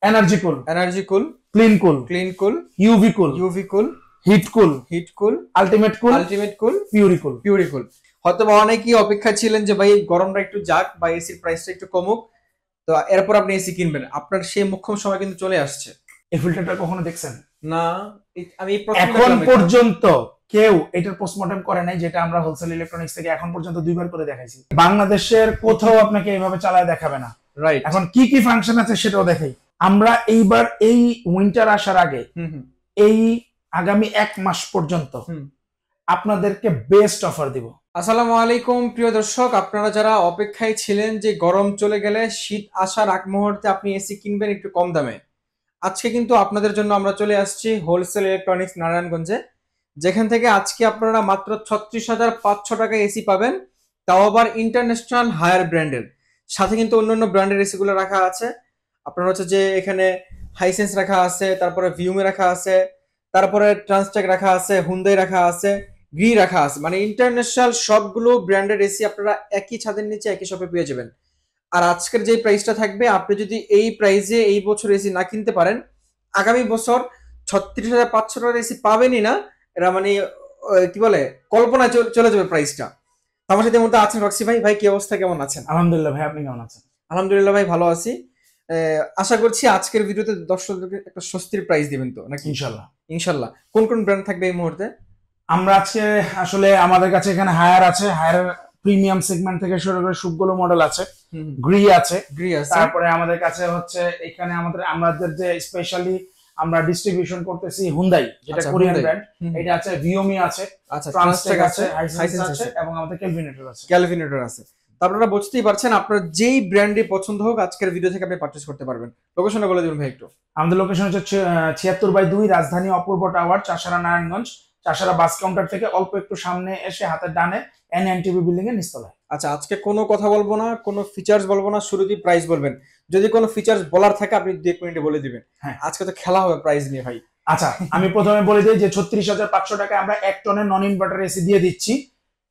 Energy cool, clean cool, UV cool, heat cool, ultimate cool, pure cool. হয়তো বা অনেকেই অপেক্ষা ছিলেন যে ভাই গরমটা একটু যাক বা এসির প্রাইসটা একটু কমুক, তো এরপর আপনি এসি কিনবেন। আপনার সেই মোক্ষম সময় কিন্তু চলে আসছে। এই ফিল্টারটা কখনো দেখছেন? না, আমি এখন পর্যন্ত কেউ এটার পোস্টমর্টম করে নাই, যেটা আমরা হোলসেল ইলেকট্রনিক্স থেকে এখন পর্যন্ত 2বার করে দেখাইছি। বাংলাদেশের কোথাও আপনাকে এইভাবে চালায় দেখাবে না। রাইট। এখন কি কি ফাংশন আছে সেটাও দেখাই। আমরা এইবার এই উইন্টার আসার আগে এই আগামী 1 মাস পর্যন্ত আপনাদেরকে বেস্ট অফার দিব। আসসালামু আলাইকুম প্রিয় দর্শক, আপনারা যারা অপেক্ষায় ছিলেন যে গরম চলে গেলে শীত আসার আগ মুহূর্তে আপনি এসি কিনবেন একটু কম দামে, আজকে কিন্তু আপনাদের জন্য আমরা চলে আসছি হোলসেল ইলেকট্রনিক্স নারায়ণগঞ্জে, যেখান থেকে আজকে আপনারা মাত্র 36,500 টাকায় এসি পাবেন, তাও আবার ইন্টারন্যাশনাল হায়ার ব্র্যান্ডের সাথে কিন্তু অন্যান্য ব্র্যান্ডের এসি গুলো রাখা আছে। আপনার হচ্ছে যে এখানে হাইসেন্স রাখা আছে, তারপরে ভিউমে রাখা আছে, তারপরে ট্রান্সটেক রাখা আছে, হুন্দাই রাখা আছে, গ্রি রাখা আছে, মানে ইন্টারন্যাশনাল সবগুলো ব্র্যান্ডের এসি আপনারা একই ছাদের নিচে একই শপে পেয়ে যাবেন। আর আজকের যে প্রাইসটা থাকবে, আপনি যদি এই প্রাইসে এই বছর এসি না কিনতে পারেন, আগামী বছর 36,500 টাকার এসি পাবেনই না। এরা মানে কি বলে কল্পনায় চলে যাবে প্রাইসটা। আমার সাথে মধ্যে আছেন রক্সি ভাই। ভাই কি অবস্থা, কেমন আছেন? আলহামদুলিল্লাহ ভাই, আপনি কেমন আছেন? আলহামদুলিল্লাহ ভাই, ভালো আছি। আশা করছি আজকের ভিডিওতে দর্শকদেরকে একটা স্বস্তির প্রাইস দিবেন তো নাকি? ইনশাল্লাহ। ইনশাল্লাহ। কোন কোন ব্র্যান্ড থাকবে এই মুহূর্তে? আমরা আজকে আসলে আমাদের কাছে এখানে হায়ার আছে, হায়ার প্রিমিয়াম সেগমেন্ট থেকে শুরু করে সবগুলো মডেল আছে। গ্রি আছে, তারপরে আমাদের কাছে হচ্ছে এখানে আমাদের যে স্পেশালি আমরা ডিস্ট্রিবিউশন করতেছি হুন্দাই, যেটা কোরিয়ান ব্র্যান্ড, এটা আছে, ভিওমি আছে, আচ্ছা, ট্রান্সটেক আছে, হাইসেন্স আছে এবং আমাদের ক্যালভিনেটর আছে। আপনারা বুঝতেই পারছেন, আপনার যেই ব্র্যান্ডে পছন্দ হোক আজকের ভিডিও থেকে আপনি পারচেজ করতে পারবেন। লোকেশনটা বলে দিবেন ভাই একটু। আমাদের লোকেশন হচ্ছে 76/2 রাজধানী অপূর্ব tower, Chashara Narayanganj. Chashara bus counter থেকে অল্প একটু সামনে এসে হাতের ডানে এনএনটিভি বিল্ডিং এর নিচতলায়। আচ্ছা, আজকে কোনো কথা বলবো না, কোনো ফিচার্স বলবো না, শুরুতেই প্রাইস বলবেন। যদি কোনো ফিচার্স বলার থাকে আপনি 2 মিনিটে বলে দিবেন। হ্যাঁ, আজকে তো খেলা হবে প্রাইস নিয়ে ভাই। আচ্ছা, আমি প্রথমে বলে দিই যে 36,500 টাকায় আমরা 1 টনের নন ইনভার্টার এসি দিয়ে দিচ্ছি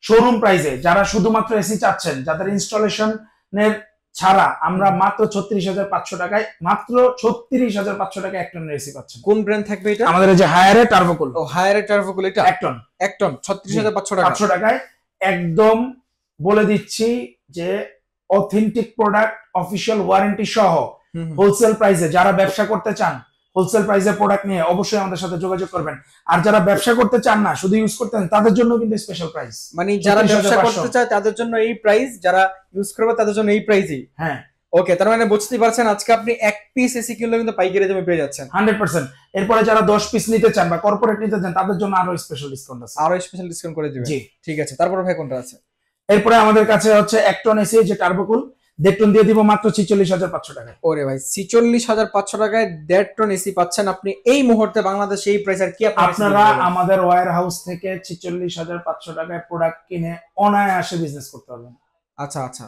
শোরুম প্রাইসে। যারা শুধুমাত্র এসি চাচ্ছেন, যাদের ইনস্টলেশনের ছাড়া, আমরা মাত্র 36,500 টাকায়, মাত্র 36,500 টাকায় 1 টনের এসি পাচ্ছেন। কোন ব্র্যান্ড থাকবে এটা? আমাদের এই যে হায়ারে টার্বোকুল। ও, হায়ারে টার্বোকুল, এটা 1 টন 36,500 টাকায় একদম বলে দিচ্ছি যে অথেন্টিক প্রোডাক্ট, অফিশিয়াল ওয়ারেন্টি সহ হোলসেল প্রাইসে। যারা ব্যবসা করতে চান হোলসেল প্রাইসে প্রোডাক্ট নিয়ে, অবশ্যই আমাদের সাথে যোগাযোগ করবেন। আর যারা ব্যবসা করতে চান না, শুধু ইউজ করতে চান, তাদের জন্য কিন্তু স্পেশাল প্রাইস। মানে যারা ব্যবসা করতে চায় তাদের জন্য এই প্রাইস, যারা ইউজ করবে তাদের জন্য এই প্রাইসই। হ্যাঁ, ওকে, তার মানে বুঝতেই পারছেন আজকে আপনি 1 পিস এসি কিনলে কিন্তু পাইকারি দামে পেয়ে যাচ্ছেন 100%। এরপরে যারা 10 পিস নিতে চান বা কর্পোরেট নিতে চান, তাদের জন্য আরো স্পেশাল ডিসকাউন্ট আছে। আরো স্পেশাল ডিসকাউন্ট করে দিবেন? জি, ঠিক আছে। তারপরে ভাই কোনটা আছে? এরপরে আমাদের কাছে হচ্ছে 1 টন এসি, যে টার্বোকুল, 1.5 টন দিয়ে দিব মাত্র 46,500 টাকায়। ওরে ভাই, 46,500 টাকায় 1.5 টন এসি পাচ্ছেন আপনি এই মুহূর্তে বাংলাদেশে। এই প্রাইস আর কি আপনারা আমাদের ওয়্যার হাউস থেকে 46,500 টাকায় প্রোডাক্ট কিনে অনায়াসে বিজনেস করতে পারবেন। আচ্ছা আচ্ছা,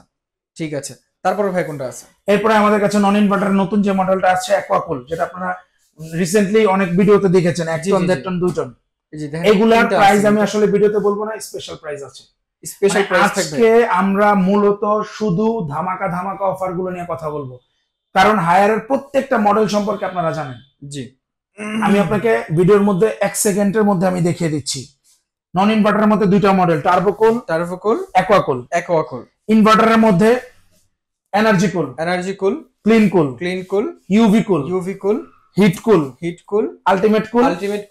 ঠিক আছে। তারপরে ভাই কোনটা আছে? এরপরে আমাদের কাছে নন ইনভার্টার নতুন যে মডেলটা আছে অ্যাকোয়াকুল, যেটা আপনারা রিসেন্টলি অনেক ভিডিওতে দেখেছেন, 1 টন, 1.5 টন, 2 টন। এগুলার প্রাইস আমি আসলে ভিডিওতে বলবো না, স্পেশাল প্রাইস আছে। স্পেশাল প্রাইস থাকবে। আজকে আমরা মূলত শুধু ধামাকা অফার গুলো নিয়ে কথা বলবো, কারণ হায়ারের প্রত্যেকটা মডেল সম্পর্কে আপনারা জানেন। জি, আমি আপনাকে ভিডিওর মধ্যে 1 সেকেন্ডের মধ্যে আমি দেখিয়ে দিচ্ছি। নন ইনভার্টারের মধ্যে 2টা মডেল, টার্বোকুল, অ্যাকোয়াকুল। ইনভার্টারের মধ্যে energy cool, clean cool, UV cool, heat cool, ultimate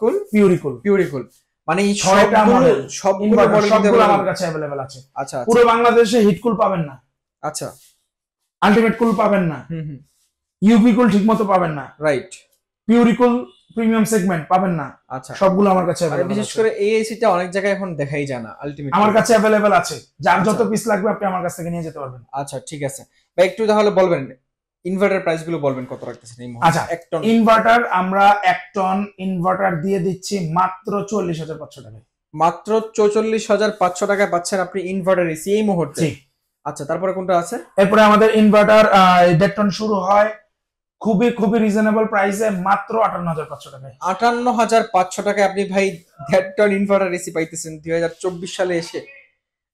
cool, pure cool. মানে এই 6টা মডেল, সবগুলো আমার কাছে अवेलेबल আছে। আচ্ছা, পুরো বাংলাদেশে হিট কুল পাবেন না, আচ্ছা, আলটিমেট কুল পাবেন না, ইউভি কুল ঠিকমতো পাবেন না, রাইট, পিউরি কুল প্রিমিয়াম সেগমেন্ট পাবেন না। আচ্ছা, সবগুলো আমার কাছে अवेलेबल। বিশেষ করে এই এসিটা অনেক জায়গায় এখন দেখাই যায় না, আলটিমেট আমার কাছে अवेलेबल আছে। যার যত পিস লাগবে আপনি আমার কাছ থেকে নিয়ে যেতে পারবেন। আচ্ছা, ঠিক আছে ভাই, একটু তাহলে বলবেন ইনভার্টার প্রাইস গুলো বলবেন কত রাখতেছেন এই মুহূর্তে? আচ্ছা, 1 টন ইনভার্টার আমরা 1 টন ইনভার্টার দিয়ে দিচ্ছি মাত্র 44,500 টাকায়। মাত্র 44,500 টাকায় পাচ্ছেন আপনি ইনভার্টার এসি এই মুহূর্তে। আচ্ছা, তারপরে কোনটা আছে? এরপরে আমাদের ইনভার্টার 1.5 টন শুরু হয় খুবই রিজনেবল প্রাইসে, মাত্র 58,500 টাকায়। 58,500 টাকায় আপনি ভাই 1.5 টন ইনভার্টার এসি পাইতেছেন 2024 সালে এসে।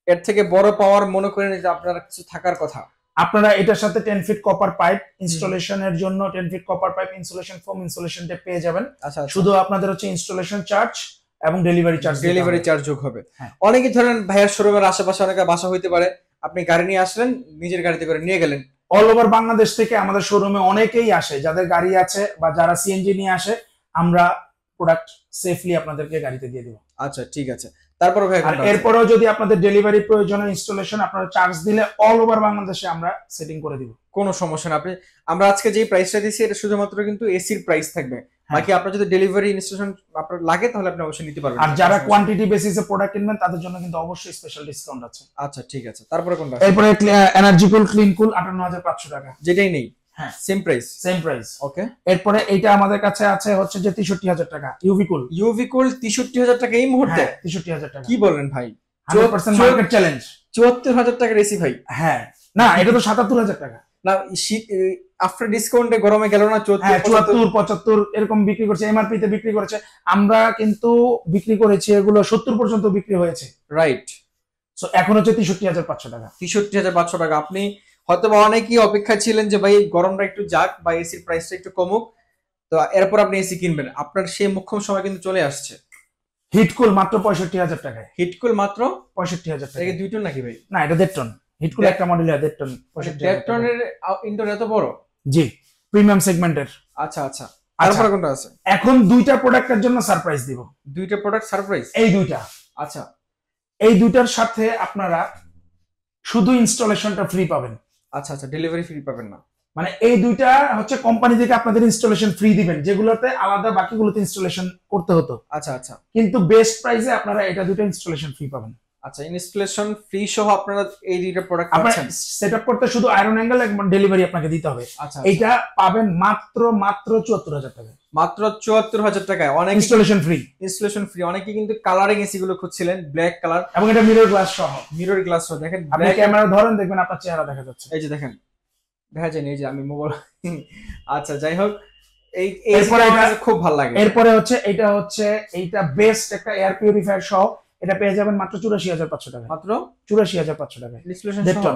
এর থেকে বড় পাওয়ার মনে করেন যে আপনার কিছু থাকার কথা। আপনারা এটার সাথে 10 ফিট কপার পাইপ ইনস্টলেশনের জন্য 10 feet copper pipe insulation foam insulation tape পেয়ে যাবেন। শুধু আপনাদের হচ্ছে ইনস্টলেশন চার্জ এবং ডেলিভারি চার্জ যোগ হবে। অনেকে ধরেন ভাইয়ার শোরুমের আশেপাশে অনেকে বাসা হইতে পারে, আপনি গাড়ি নিয়ে আসলেন, নিজের গাড়িতে করে নিয়ে গেলেন। অল ওভার বাংলাদেশ থেকে আমাদের শোরুমে অনেকেই আসে, যাদের গাড়ি আছে বা যারা সিএনজি নিয়ে আসে, আমরা প্রোডাক্ট সেফলি আপনাদেরকে গাড়িতে দিয়ে দিব। আচ্ছা ঠিক আছে। তারপরে ভাই এরপরেও যদি আপনাদের ডেলিভারি প্রয়োজন হয়, ইনস্টলেশন আপনারা চার্জ দিলে অল ওভার বাংলাদেশে আমরা সেটিং করে দিব, কোনো সমস্যা না। আমরা আজকে যে প্রাইসটা দিয়েছি এটা শুধুমাত্র কিন্তু এসির প্রাইস থাকবে, বাকি আপনার যদি ডেলিভারি ইনস্টলেশন আপনার লাগে তাহলে আপনি অবশ্যই নিতে পারবেন। আর যারা কোয়ান্টিটি বেসিসে প্রোডাক্ট কিনবেন তাদের জন্য কিন্তু অবশ্যই স্পেশাল ডিসকাউন্ট আছে। আচ্ছা ঠিক আছে। তারপরে কোনটা? এরপরে এনার্জি কুল ক্লিন কুল 58500 টাকা, যেটাই নেই হ্যাঁ সেম প্রাইস। ওকে। এরপরে এইটা আমাদের কাছে আছে হচ্ছে যে 63000 টাকা ইউভি কুল 63000 টাকা এই মুহূর্তে? 63000 টাকা। কি বলেন ভাই, 100% মার্কেট চ্যালেঞ্জ। 74000 টাকার এসি ভাই? হ্যাঁ না, এটা তো 77000 টাকা না, শীত আফটার ডিসকাউন্টে গরমে গেল না 74 75 এরকম বিক্রি করছে, এমআরপি তে বিক্রি করেছে। আমরা কিন্তু বিক্রি করেছি এগুলো 70 পর্যন্ত বিক্রি হয়েছে, রাইট? সো এখন হচ্ছে 63500 টাকা। 63500 টাকা। আপনি হয়তো বা অনেকেই অপেক্ষা ছিলেন যে ভাই গরমটা একটু যাক বা এসির প্রাইসটা একটু কমুক, তো এরপর আপনি এসি কিনবেন। আপনার সেই মুখ্যম সময় কিন্তু চলে আসছে। হিটকুল মাত্র 65000 টাকায়। হিটকুল মাত্র 65000 টাকা। এটা 2 টন নাকি ভাই? না, এটা 1.5 টন। হিটকুল একটা মডেল 1.5 টন। 1.5 টনের ইনডোর এত বড়? জি, প্রিমিয়াম সেগমেন্টের। আচ্ছা আচ্ছা। তারপরে কোনটা আছে? এখন দুইটা প্রোডাক্টের জন্য সারপ্রাইজ দিব। দুইটা প্রোডাক্ট সারপ্রাইজ? এই দুইটা। আচ্ছা, এই দুইটার সাথে আপনারা শুধু ইনস্টলেশনটা ফ্রি পাবেন। আচ্ছা আচ্ছা, ডেলিভারি ফ্রি পাবেন না? মানে এই দুইটা হচ্ছে কোম্পানি থেকে আপনাদের ইনস্টলেশন ফ্রি দিবেন, যেগুলোতে আলাদা বাকিগুলোতে ইনস্টলেশন করতে হতো। আচ্ছা আচ্ছা। কিন্তু বেস্ট প্রাইসে আপনারা এটা দুটো ইনস্টলেশন ফ্রি পাবেন। আচ্ছা, ইনস্টলেশন ফ্রি সহ আপনারা এই দুইটা প্রোডাক্ট পাচ্ছেন। সেটআপ করতে শুধু আয়রন অ্যাঙ্গেল এবং ডেলিভারি আপনাকে দিতে হবে। আচ্ছা, এটা পাবেন মাত্র 74000 টাকা। মাত্র 74000 টাকায় অনেক ইনস্টলেশন ফ্রি। Installation free. অনেকে কিন্তু কালারিং এসি গুলো খুঁজছিলেন, ব্ল্যাক কালার এবং এটা মিরর গ্লাস সহ। মিরর গ্লাস সহ। দেখেন আপনি ক্যামেরা ধরেন, দেখবেন আপনার চেহারা দেখা যাচ্ছে। এই যে দেখেন, দেখা যায়, এই যে আমি মোবাইল। আচ্ছা, যাই হোক, এই এরপরে এটা খুব ভালো লাগে। এরপরে হচ্ছে এইটা বেস্ট একটা এয়ার পিউরিফায়ার সহ, এটা পেয়ে যাবেন মাত্র 84500 টাকা। মাত্র 84500 টাকা ইনস্টলেশন সহ,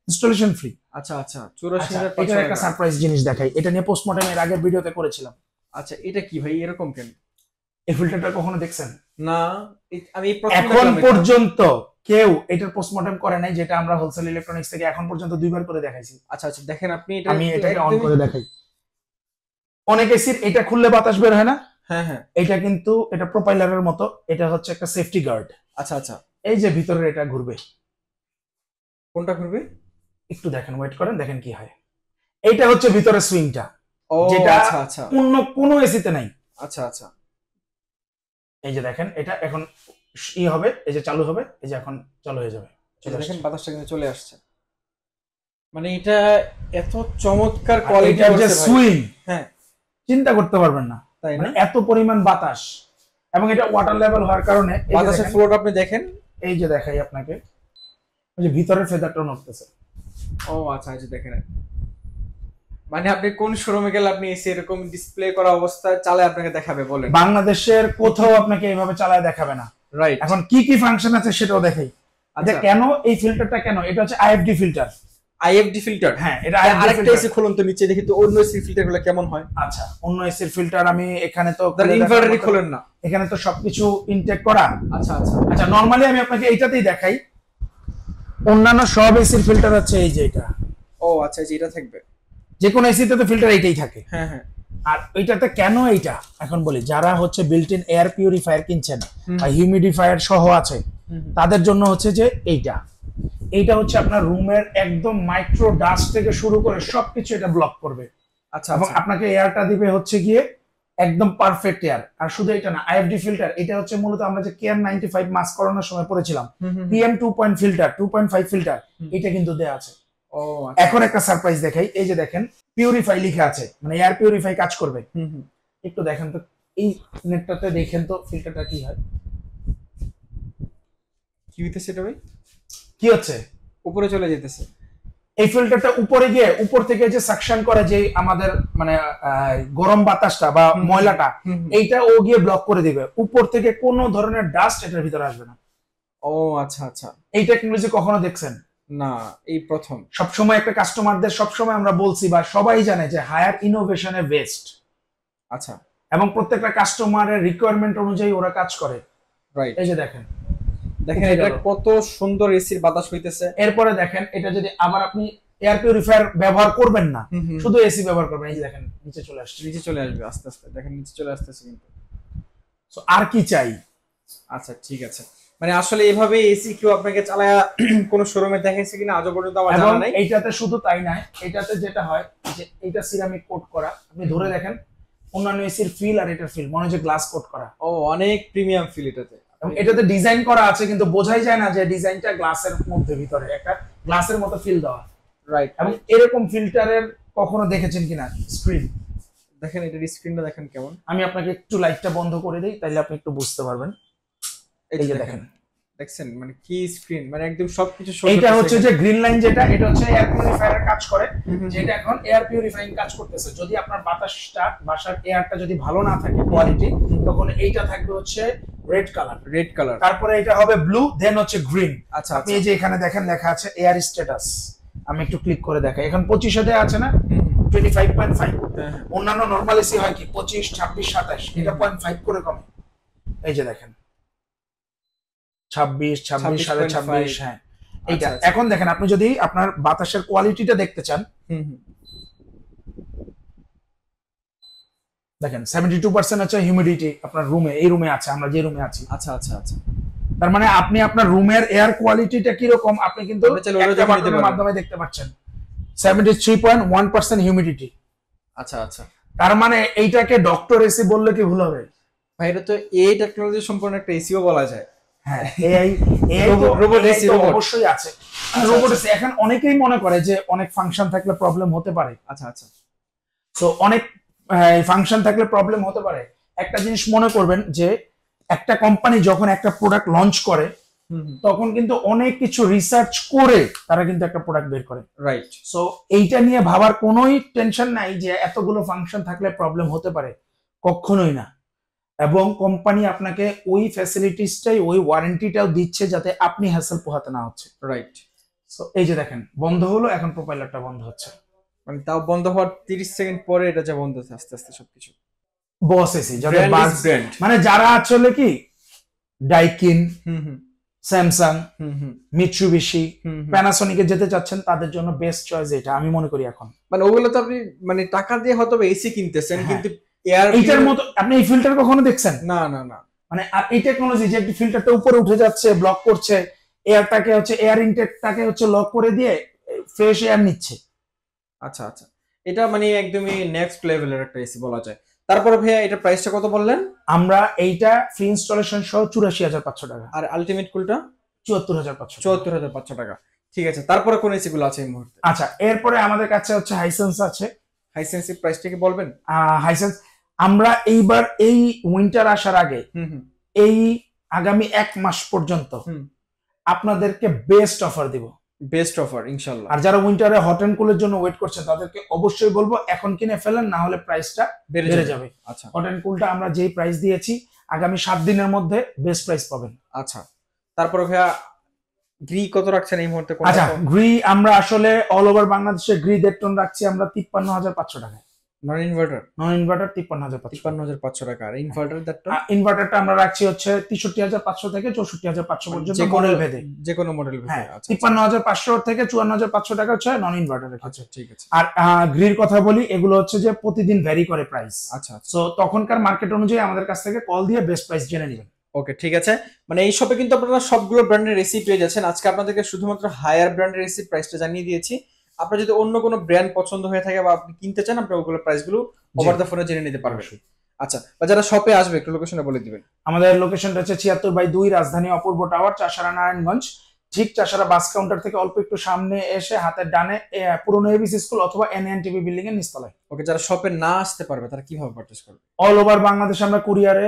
ইনস্টলেশন ফ্রি। আচ্ছা আচ্ছা, 84500 এটা একটা সারপ্রাইজ জিনিস দেখাই। এটা নিয়ে পোস্টমর্টম এর আগের ভিডিওতে করেছিলাম। আচ্ছা, এটা কি ভাই এরকম কেন? এই ফিল্টারটা কখনো দেখছেন? না, আমি এখন পর্যন্ত কেউ এটার পোস্টমর্টম করে নাই, যেটা আমরা হোলসেল ইলেকট্রনিক্স থেকে এখন পর্যন্ত 2 বার করে দেখাইছি। আচ্ছা আচ্ছা, দেখেন আপনি এটা, আমি এটাকে অন করে দেখাই। অনেক এসির এটা খুললে বাতাস বের হয় না? হ্যাঁ হ্যাঁ। এটা কিন্তু এটা প্রোপাইলারের মতো, এটা হচ্ছে একটা সেফটি গার্ড। আচ্ছা আচ্ছা। এই যে ভিতরে এটা ঘুরবে। কোনটা ঘুরবে? একটু দেখেন, ওয়েট করেন, দেখেন কি হয়। এইটা হচ্ছে ভিতরে সুইংটা, যেটা আচ্ছা আচ্ছা অন্য কোনো এসিতে নাই। আচ্ছা আচ্ছা। এই যে দেখেন, এটা এখন হবে, এই যে চালু হবে, এই যে এখন চালু হয়ে যাবে। দেখেন বাতাসটা কিন্তু চলে আসছে। মানে এটা এত চমৎকার কোয়ালিটির যে সুইং, হ্যাঁ, চিন্তা করতে পারবেন না, তাই না? মানে এত পরিমাণ বাতাস, এবং এটা ওয়াটার লেভেল হওয়ার কারণে বাতাসের ফ্লোটা আপনি দেখেন। এই যে দেখাই আপনাকে, ওই যে ভিতরের ফেদারটা নড়তেছে। ও আচ্ছা, এই যে দেখেন। মানে আপনি কোন শোরুমে গেলে আপনি এসি এরকম ডিসপ্লে করা অবস্থায় চালায় আপনাকে দেখাবে বলেন? বাংলাদেশের কোথাও আপনাকে এইভাবে চালায় দেখাবে না। রাইট। এখন কি কি ফাংশন আছে সেটাও দেখাই। আচ্ছা, কেন এই ফিল্টারটা, কেন এটা হচ্ছে আইএফডি ফিল্টার। আইএফডি ফিল্টার? হ্যাঁ, এটা আরেকটা এসি খুলুন তো নিচে, দেখি তো অন্য এসি ফিল্টারগুলো কেমন হয়। আচ্ছা, অন্য এসির ফিল্টার আমি এখানে তো ইনভার্টারই খোলেন না, এখানে তো সবকিছু ইনটেক করা। আচ্ছা আচ্ছা আচ্ছা, নরমালি আমি আপনাকে এইটাতেই দেখাই। অন্যান্য সব এসির ফিল্টার আছে এই যে এটা। ও আচ্ছা, যে এটা থাকবে যে কোনো এসিতে তো ফিল্টার এইটাই থাকে। হ্যাঁ হ্যাঁ। আর এইটাতে কেন এইটা এখন বলি, যারা হচ্ছে বিল্ট ইন এয়ার পিউরিফায়ার কিনছেন বা হিউমিডিফায়ার সহ আছে, তাদের জন্য হচ্ছে যে এইটা হচ্ছে আপনার রুমের একদম মাইক্রো ডাস্ট থেকে শুরু করে সবকিছু এটা ব্লক করবে। আচ্ছা, এবং আপনাকে এয়ারটা দিবে হচ্ছে গিয়ে একদম পারফেক্ট এয়ার। আর শুধু এটা না, আইএফডি ফিল্টার, এটা হচ্ছে মূলত আমরা যে কেয়ার 95 মাস্ক করানোর সময় পড়েছিলাম, PM 2.5 ফিল্টার, এটা কিন্তু দেয়া আছে। ও এখন একটা সারপ্রাইজ দেখাই। এই যে দেখেন, পিউরিফাই লেখা আছে, মানে এয়ার পিউরিফাই কাজ করবে। একটু দেখেন তো এই নেটটাতে, দেখেন তো ফিল্টারটা কি হয়। কি হইতেছে এটা ভাই? কি হচ্ছে? উপরে চলে যেতেছে। এই ফিল্টারটা উপরে গিয়ে উপর থেকে যে সাকশন করে, যে আমাদের মানে গরম বাতাসটা বা ময়লাটা, এইটা ও গিয়ে ব্লক করে দিবে। উপর থেকে কোনো ধরনের ডাস্ট এটার ভিতরে আসবে না। ও আচ্ছা আচ্ছা। এই টেকনোলজি কখনো দেখছেন? না, এই প্রথম। সবসময় একটা কাস্টমারদের সবসময় আমরা বলছি বা সবাই জানে যে হায়ার ইনোভেশনে বেস্ট। আচ্ছা, এবং প্রত্যেকটা কাস্টমারের রিকোয়ারমেন্ট অনুযায়ী ওরা কাজ করে। রাইট। এই যে দেখেন এটা কত সুন্দর এসির বাতাস হইতেছে। এরপরে দেখেন এটা যদি আবার আপনি এয়ার পিউরিফায়ার ব্যবহার করবেন না, শুধু এসি ব্যবহার করবেন, এই যে দেখেন নিচে চলে আসছে, নিচে চলে আসবে আস্তে আস্তে, দেখেন নিচে চলে আসতেছে কিন্তু। সো আর কি চাই? আচ্ছা ঠিক আছে, মানে আসলে এভাবে এসি কেউ আপনাকে চালায়া কোন শোরুমে দেখাইছে কিনা আজও পর্যন্ত আমার জানা নাই। এইটাতে শুধু তাই নাই, এটাতে যেটা হয় যে এটা সিরামিক কোট করা, আপনি ধরে দেখেন অন্যান্য এসির ফিল আর এটার ফিল মনে হচ্ছে গ্লাস কোট করা। ও, অনেক প্রিমিয়াম ফিল এটাতে। এবং এটাতে ডিজাইন করা আছে কিন্তু বোঝাই যায় না যে ডিজাইনটা গ্লাসের মধ্যে, ভিতরে একটা গ্লাসের মতো ফিল দেওয়া। রাইট। এবং এরকম ফিল্টারের কখনো দেখেছেন কিনা স্ক্রিন? দেখেন এটার স্ক্রিনটা দেখেন কেমন। আমি আপনাকে একটু লাইটটা বন্ধ করে দিই, তাইলে আপনি একটু বুঝতে পারবেন। এই যে দেখেন, দেখছেন মানে কি স্ক্রিন, মানে একদম সবকিছু। এটা হচ্ছে যে গ্রিন লাইন, যেটা এটা হচ্ছে এয়ার পিউরিফায়ারের কাজ করে, যেটা এখন এয়ার পিউরিফাইং কাজ করতেছে। যদি আপনার বাতাসটা, বাসার এয়ারটা যদি ভালো না থাকে কোয়ালিটি, তখন এইটা থাকবে হচ্ছে রেড কালার, তারপরে এটা হবে ব্লু, দেন হচ্ছে গ্রিন। আচ্ছা, আপনি এই যে এখানে দেখেন লেখা আছে এয়ার স্ট্যাটাস, আমি একটু ক্লিক করে দেখাই। এখন 25 আছে না, 25.5। অন্যান্য নরমাল এসি হয় কি 25, 26, 27, এটা 0.5 করে কমে। এই যে দেখেন 26, 26.5। হ্যাঁ, এইটা এখন দেখেন, আপনি যদি আপনার বাতাসের কোয়ালিটিটা দেখতে চান, দেখেন 72% হচ্ছে হিউমিডিটি আপনার রুমে, এই রুমে আছে, আমরা যে রুমে আছি। আচ্ছা আচ্ছা আচ্ছা, তার মানে আপনি আপনার রুমের এয়ার কোয়ালিটিটা কি রকম আপনি কিন্তু মাধ্যমে দেখতে পাচ্ছেন। 73.1% হিউমিডিটি। আচ্ছা আচ্ছা, তার মানে এইটাকে ডক্টর এসি বললে কি ভুল হবে ভাই? এটা তো এই টেকনোলজি সম্পূর্ণ একটা এসিও বলা যায়। হ্যাঁ, এআই রোবট এসি অবশ্যই আছে। রোবট এসি এখন অনেকেই মনে করে যে অনেক ফাংশন থাকলে প্রবলেম হতে পারে। আচ্ছা আচ্ছা, সো অনেক ফাংশন থাকলে প্রবলেম হতে পারে। একটা জিনিস মনে করবেন যে একটা কোম্পানি যখন একটা প্রোডাক্ট লঞ্চ করে, তখন কিন্তু অনেক কিছু রিসার্চ করে তারা কিন্তু একটা প্রোডাক্ট বের করে। রাইট। সো এইটা নিয়ে ভাবার কোনোই টেনশন নাই যে এতগুলো ফাংশন থাকলে প্রবলেম হতে পারে, কখনোই না। এবং কোম্পানি আপনাকে ওই ফ্যাসিলিটিসটাই, ওই ওয়ারেন্টিটাও দিচ্ছে যাতে আপনি হ্যাসেল পোহাতে না হচ্ছে। রাইট। সো এই যে দেখেন বন্ধ হলো, এখন প্রোপাইলারটা বন্ধ হচ্ছে, মানে তাও বন্ধ হওয়ার 30 সেকেন্ড পরে এটা যে বন্ধ হচ্ছে আস্তে আস্তে সবকিছু। বস এসি যাদের মানে যারা আসলে কি ডাইকিন, স্যামসাং, মিৎসুবিশি, প্যানাসোনিকে যেতে চাচ্ছেন, তাদের জন্য বেস্ট চয়েস এটা আমি মনে করি এখন। মানে ওগুলো তো আপনি মানে টাকা দিয়ে হয়তো এসি কিনতেছেন, কিন্তু এয়ার এইটার মতো আপনি এই ফিল্টার কখনো দেখছেন? না না না, মানে আর এই টেকনোলজি যে একটি ফিল্টারটা উপরে উঠে যাচ্ছে, ব্লক করছে এয়ারটাকে, হচ্ছে এয়ার ইনটেকটাকে হচ্ছে লক করে দিয়ে ফ্রেশ এয়ার নিচ্ছে। আচ্ছা আচ্ছা, এটা মানে একদমই নেক্সট লেভেলের একটা এসি বলা যায়। তারপরে ভাইয়া এটা প্রাইসটা কত বললেন? আমরা এইটা ফ্রি ইনস্টলেশন সহ 84,500 টাকা। আর আলটিমেট কুলটা 74,500 টাকা। ঠিক আছে, তারপরে কোন এসি গুলো আছে এই মুহূর্তে? আচ্ছা, এরপরে আমাদের কাছে হচ্ছে হাইসেন্স আছে। হাইসেন্সের প্রাইসটা কি বলবেন? হাইসেন্স আমরা এইবার এই উইন্টার আসার আগে, এই আগামী 1 মাস পর্যন্ত আপনাদেরকে বেস্ট অফার দিব। বেস্ট অফার ইনশাআল্লাহ। আর যারা উইন্টারে হট এন্ড কুলের জন্য ওয়েট করছেন, তাদেরকে অবশ্যই বলবো এখন কিনে ফেলেন, না হলে প্রাইসটা বেড়ে যাবে। আচ্ছা, হট এন্ড কুলটা আমরা যেই প্রাইস দিয়েছি, আগামী 7 দিনের মধ্যে বেস্ট প্রাইস পাবেন। আচ্ছা, তারপরে ভাইয়া গ্রি কত রাখছেন এই মুহূর্তে? আচ্ছা, গ্রি আমরা আসলে অল ওভার বাংলাদেশে গ্রি দেড় টন রাখছি আমরা 53,500 টাকায়। নন ইনভার্টার 53,500 টাকা। আর ইনভার্টার দ্যাটটা? ইনভার্টারটা আমরা রাখছি হচ্ছে 63,500 থেকে 64,500 পর্যন্ত, মডেল ভেদে, যে কোনো মডেল ভেদে। আচ্ছা, 53,500 থেকে 54,500 টাকা হচ্ছে নন ইনভার্টার। আচ্ছা ঠিক আছে। আর গ্রির কথা বলি, এগুলো হচ্ছে যে প্রতিদিন ভ্যারি করে প্রাইস। আচ্ছা, সো তখনকার মার্কেট অনুযায়ী আমাদের কাছ থেকে কল দিয়ে বেস্ট প্রাইস জেনে নেবেন। ওকে ঠিক আছে, মানে এই শপে কিন্তু আপনারা সবগুলো ব্র্যান্ডের এসি পেয়ে যাচ্ছেন। আজকে আপনাদেরকে শুধুমাত্র হায়ার ব্র্যান্ডের এসি প্রাইসটা জানিয়ে দিয়েছি। আপনার যদি অন্য কোনো ব্র্যান্ড পছন্দ হয়ে থাকে বা আপনি কিনতে চান, আপনি ওগুলো প্রাইসগুলো ওভার দ্য ফোনে জেনে নিতে পারবেন। আচ্ছা, বা যারা শপে আসবে একটু লোকেশনটা বলে দিবেন। আমাদের লোকেশনটা হচ্ছে 76/2 রাজধানী অপূর্ব টাওয়ার, চাষারা নারায়ণগঞ্জ। ঠিক চাষারা বাস কাউন্টার থেকে অল্প একটু সামনে এসে হাতের ডানে পুরনো এবিসি স্কুল অথবা এনএনটিভি বিল্ডিং এর নিচতলায়। ওকে, যারা শপে না আসতে পারবে তারা কিভাবে পারচেজ করবে? অল ওভার বাংলাদেশে আমরা কুরিয়ারে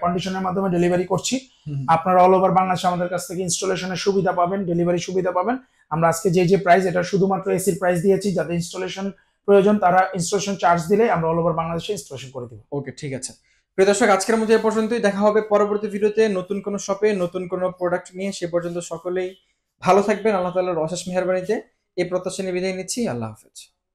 কন্ডিশনের মাধ্যমে ডেলিভারি করছি। আপনারা অল ওভার বাংলাদেশে আমাদের কাছ থেকে ইনস্টলেশনের সুবিধা পাবেন, ডেলিভারি সুবিধা পাবেন। আমরা আজকে যে প্রাইস, এটা শুধুমাত্র এসির প্রাইস দিয়েছি। যাদের ইনস্টলেশন প্রয়োজন তারা ইনস্টলেশন চার্জ দিলে আমরা অল ওভার বাংলাদেশে ইনস্টলেশন করে দেব। ওকে ঠিক আছে প্রিয় দর্শক, আজকের মধ্যে এ পর্যন্তই। দেখা হবে পরবর্তী ভিডিওতে নতুন কোনো শপে নতুন কোনো প্রোডাক্ট নিয়ে। সে পর্যন্ত সকলেই ভালো থাকবেন আল্লাহ তাআলার অশেষ মেহেরবানিতে। এই প্রত্যাশা নিয়ে বিদায় নিচ্ছি। আল্লাহ হাফেজ।